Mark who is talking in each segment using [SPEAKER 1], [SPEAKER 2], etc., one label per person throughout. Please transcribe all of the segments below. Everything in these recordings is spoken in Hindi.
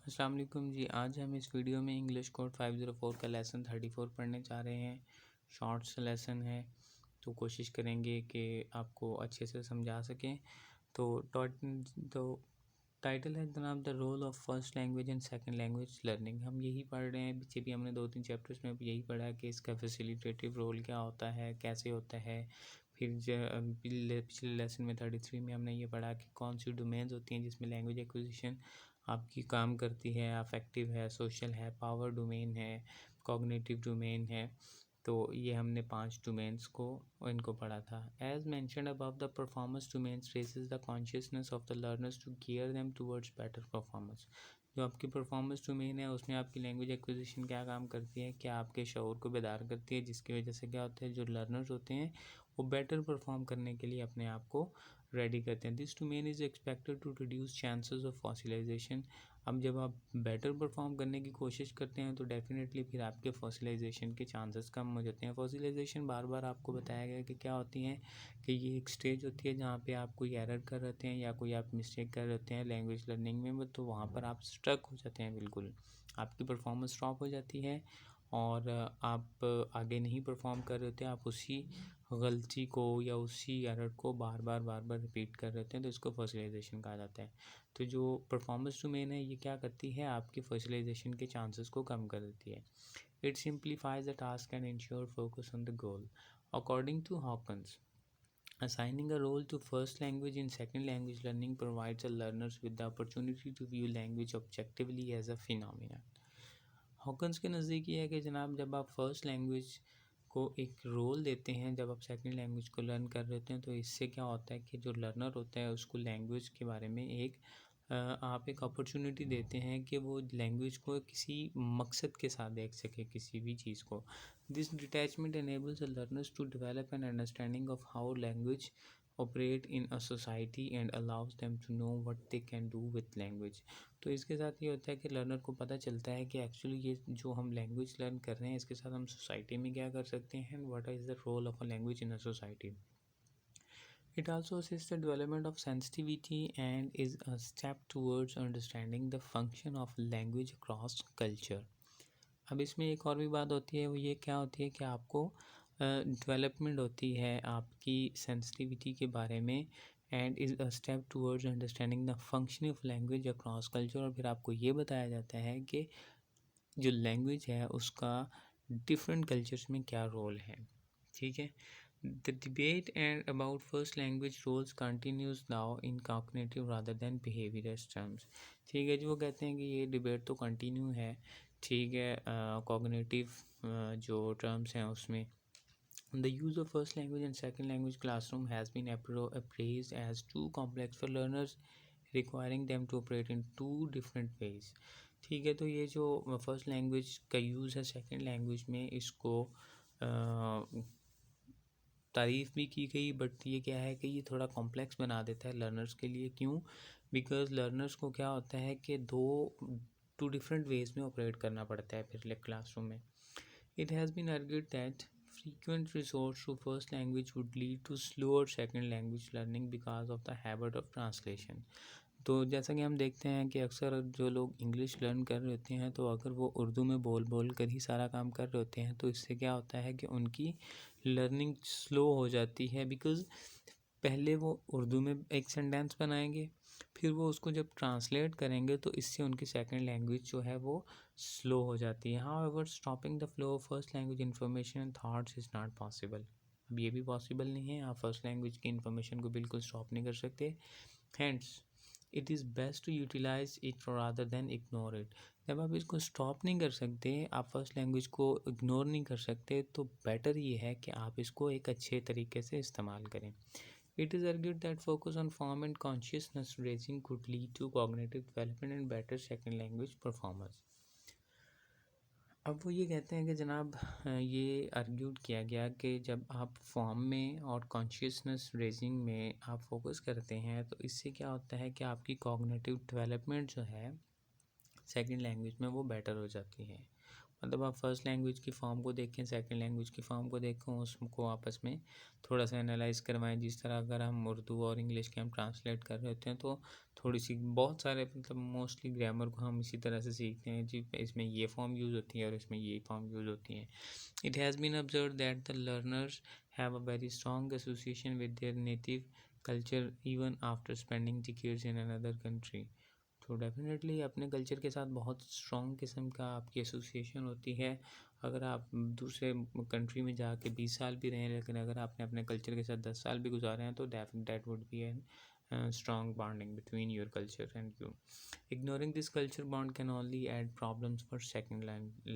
[SPEAKER 1] अस्सलाम वालेकुम जी। आज हम इस वीडियो में इंग्लिश कोड 504 का लेसन 34 पढ़ने जा रहे हैं। शॉर्ट्स लेसन है तो कोशिश करेंगे कि आपको अच्छे से समझा सकें। तो टाइटल है जनाब the role of first language and second language learning. हम यही पढ़ रहे हैं, पीछे भी हमने 2-3 चैप्टर्स में यही पढ़ा है कि इसका फैसिलिटेटिव रोल क्या होता है, कैसे होता है। फिर पिछले लेसन में 33 में हमने ये पढ़ा कि कौन सी डोमेन्स होती हैं जिसमें लैंग्वेज एक्विजिशन आपकी काम करती है, अफेक्टिव है, सोशल है, पावर डोमेन है, कॉग्निटिव डोमेन है। तो ये हमने 5 डोमेन्स को इनको पढ़ा था। As mentioned above the performance domains raises the consciousness of the learners to gear them towards better performance. जो आपकी परफॉर्मेंस डोमेन है उसमें आपकी लैंग्वेज एक्विजिशन क्या काम करती है, क्या आपके शऊर को बेदार करती है, जिसकी वजह से क्या होता है, जो लर्नर्स होते हैं वो बेटर परफॉर्म करने के लिए अपने आप को रेडी करते हैं। This domain is expected to reduce chances of fossilization. अब जब आप बेटर परफॉर्म करने की कोशिश करते हैं तो डेफिनेटली फिर आपके फॉसिलाइजेशन के चांसेस कम हो जाते हैं। फॉसिलाइजेशन बार बार आपको बताया गया कि क्या होती हैं, कि ये एक स्टेज होती है जहाँ पे आप कोई एरर कर रहे हैं या कोई आप मिस्टेक कर रहे हैं लैंग्वेज लर्निंग में, तो वहाँ पर आप स्ट्रक हो जाते हैं, बिल्कुल आपकी परफॉर्मेंस ड्रॉप हो जाती है और आप आगे नहीं परफॉर्म कर रहे होते, आप उसी गलती को या उसी एरर को बार बार रिपीट कर रहे हैं, तो इसको फॉसिलाइजेशन कहा जाता है। तो जो परफॉर्मेंस डोमेन है ये क्या करती है, आपकी फॉसिलाइजेशन के चांसेस को कम कर देती है। It simplifies the task and ensure focus on the goal. According to Hawkins, assigning a role to first language in second language learning provides the learners with the opportunity to view language objectively as a phenomenon. हॉकन्स के नज़दीक ये है कि जनाब जब आप फर्स्ट लैंग्वेज को एक रोल देते हैं, जब आप सेकंड लैंग्वेज को लर्न कर रहे होते हैं, तो इससे क्या होता है कि जो लर्नर होता है उसको लैंग्वेज के बारे में आप एक अपॉर्चुनिटी देते हैं कि वो लैंग्वेज को किसी मकसद के साथ देख सके, किसी भी चीज़ को। This detachment enables the learners to develop an understanding of how language operate in a society and allows them to know what they can do with language। तो इसके साथ ये होता है कि लर्नर को पता चलता है कि एक्चुअली ये जो हम लैंग्वेज लर्न कर रहे हैं इसके साथ हम सोसाइटी में क्या कर सकते हैं, what is the role of a language in a society. It also assists the development of sensitivity and is a step towards understanding the function of language across culture। अब इसमें एक और भी बात होती है, वो ये क्या होती है कि आपको डेवलपमेंट होती है आपकी सेंसिटिविटी के बारे में, and is a step towards understanding the function of language across culture. और फिर आपको ये बताया जाता है कि जो लैंग्वेज है उसका डिफरेंट कल्चर्स में क्या रोल है। ठीक है, the debate and about first language roles continues now in cognitive rather than behavioural terms. ठीक है जी, वो कहते हैं कि ये डिबेट तो कंटिन्यू है, ठीक है, कॉग्निटिव जो टर्म्स हैं उसमें। The use of first language and second language classroom has been appraised as too complex for learners requiring them to operate in 2 different ways. ठीक है, तो ये जो फर्स्ट लैंग्वेज का यूज़ है सेकंड लैंग्वेज में, इसको तारीफ़ भी की गई, बट ये क्या है कि ये थोड़ा कॉम्प्लेक्स बना देता है लर्नर्स के लिए। क्यों? बिकॉज लर्नर्स को क्या होता है कि 2 डिफरेंट वेज में ऑपरेट करना पड़ता है फिर क्लासरूम में। It has been argued that frequent resort to first language would lead to slower second language learning because of the habit of translation। तो जैसा कि हम देखते हैं कि अक्सर जो लोग इंग्लिश लर्न कर रहे होते हैं, तो अगर वो उर्दू में बोल कर ही सारा काम कर रहे होते हैं, तो इससे क्या होता है कि उनकी लर्निंग स्लो हो जाती है। बिकॉज़ पहले वो उर्दू में एक सेंटेंस बनाएंगे, फिर वो उसको जब ट्रांसलेट करेंगे तो इससे उनकी सेकंड लैंग्वेज जो है वो स्लो हो जाती है। However stopping the flow of first language information and thoughts is not possible. अब ये भी पॉसिबल नहीं है, आप फर्स्ट लैंग्वेज की इन्फॉर्मेशन को बिल्कुल स्टॉप नहीं कर सकते। Hence it is best to utilize it rather than ignore it. जब आप इसको स्टॉप नहीं कर सकते, आप फर्स्ट लैंग्वेज को इग्नोर नहीं कर सकते, तो बेटर ये है कि आप इसको एक अच्छे तरीके से इस्तेमाल करें। It is argued that focus on form and consciousness raising could lead to cognitive development and better second language performance। अब वो ये कहते हैं कि जनाब ये आर्ग्यूड किया गया कि जब आप फॉर्म में और कॉन्शियसनेस रेजिंग में आप फोकस करते हैं, तो इससे क्या होता है कि आपकी कॉग्निटिव डेवलपमेंट जो है सेकंड लैंग्वेज में वो बेटर हो जाती है। मतलब आप फर्स्ट लैंग्वेज की फॉर्म को देखें, सेकंड लैंग्वेज की फॉर्म को देखें, उसको आपस में थोड़ा सा एनालाइज करवाएं। जिस तरह अगर हम उर्दू और इंग्लिश के हम ट्रांसलेट कर रहे होते हैं तो थोड़ी सी बहुत सारे मतलब मोस्टली ग्रामर को हम इसी तरह से सीखते हैं जी, इसमें ये फॉर्म यूज़ होती है और इसमें ये फॉर्म यूज़ होती हैं। It has been observe that the learners have a very strong association with their native culture even after spending decades in another country. तो डेफिनेटली अपने कल्चर के साथ बहुत स्ट्रॉन्ग किस्म का आपकी एसोसिएशन होती है। अगर आप दूसरे कंट्री में जाके 20 साल भी रहें, लेकिन अगर आपने अपने कल्चर के साथ 10 साल भी गुजारे हैं तो that would be an strong bonding between your culture and you. Ignoring this culture bond can only add problems for second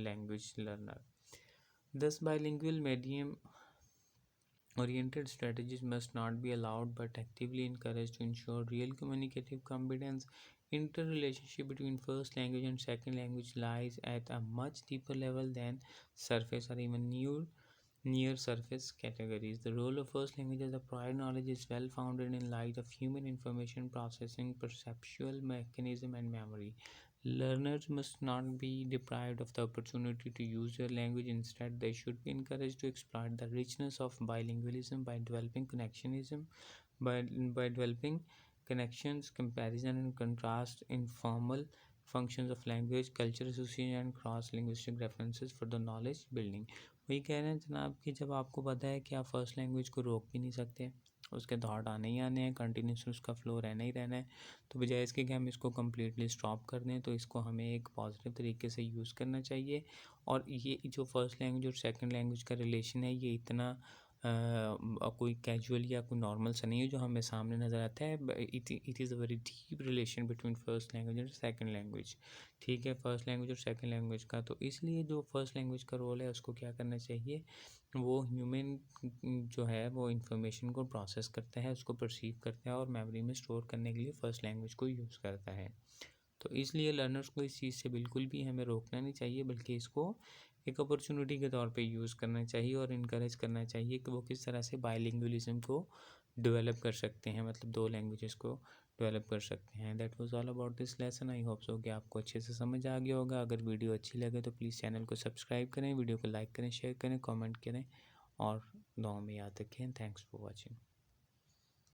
[SPEAKER 1] language learner. Thus, bilingual medium oriented strategies must not be allowed but actively encouraged to ensure real communicative competence. Interrelationship between first language and second language lies at a much deeper level than surface or even near surface categories. The role of first language as a prior knowledge is well founded in light of human information processing, perceptual mechanism, and memory. Learners must not be deprived of the opportunity to use their language. Instead, they should be encouraged to exploit the richness of bilingualism by developing connections, comparison, and contrast, informal functions of language, culture association, and cross-linguistic references for the knowledge building. वही कह रहे हैं जनाब कि जब आपको पता है कि आप फर्स्ट लैंग्वेज को रोक भी नहीं सकते, उसके थॉट आने ही आने हैं, कंटिन्यूस उसका फ्लो रहना ही रहना है, तो बजाय इसके कि हम इसको कम्प्लीटली स्टॉप कर दें, तो इसको हमें एक पॉजिटिव तरीके से यूज़ करना चाहिए। और ये जो फर्स्ट लैंग्वेज और सेकंड लैंग्वेज का रिलेशन है, ये इतना कोई कैजुअल या कोई नॉर्मल सा नहीं है जो हमें सामने नज़र आता है। It is a very deep relation between first language और सेकंड लैंग्वेज। ठीक है, फर्स्ट लैंग्वेज और सेकंड लैंग्वेज का, तो इसलिए जो फर्स्ट लैंग्वेज का रोल है उसको क्या करना चाहिए, वो ह्यूमन जो है वो इन्फॉर्मेशन को प्रोसेस करता है, उसको परसीव करता है और मेमोरी में स्टोर करने के लिए फ़र्स्ट लैंग्वेज को यूज़ करता है। तो इसलिए लर्नर्स को इस चीज़ से बिल्कुल भी हमें रोकना नहीं चाहिए, बल्कि इसको एक अपॉर्चुनिटी के तौर पे यूज़ करना चाहिए और इनकरेज करना चाहिए कि वो किस तरह से बाइलिंगुअलिज्म को डेवलप कर सकते हैं, मतलब दो लैंग्वेजेस को डेवलप कर सकते हैं। That was all about this lesson. I hope so कि आपको अच्छे से समझ आ गया होगा। अगर वीडियो अच्छी लगे तो प्लीज़ चैनल को सब्सक्राइब करें, वीडियो को लाइक करें, शेयर करें, कमेंट करें और दुआ में याद रखें। Thanks for watching.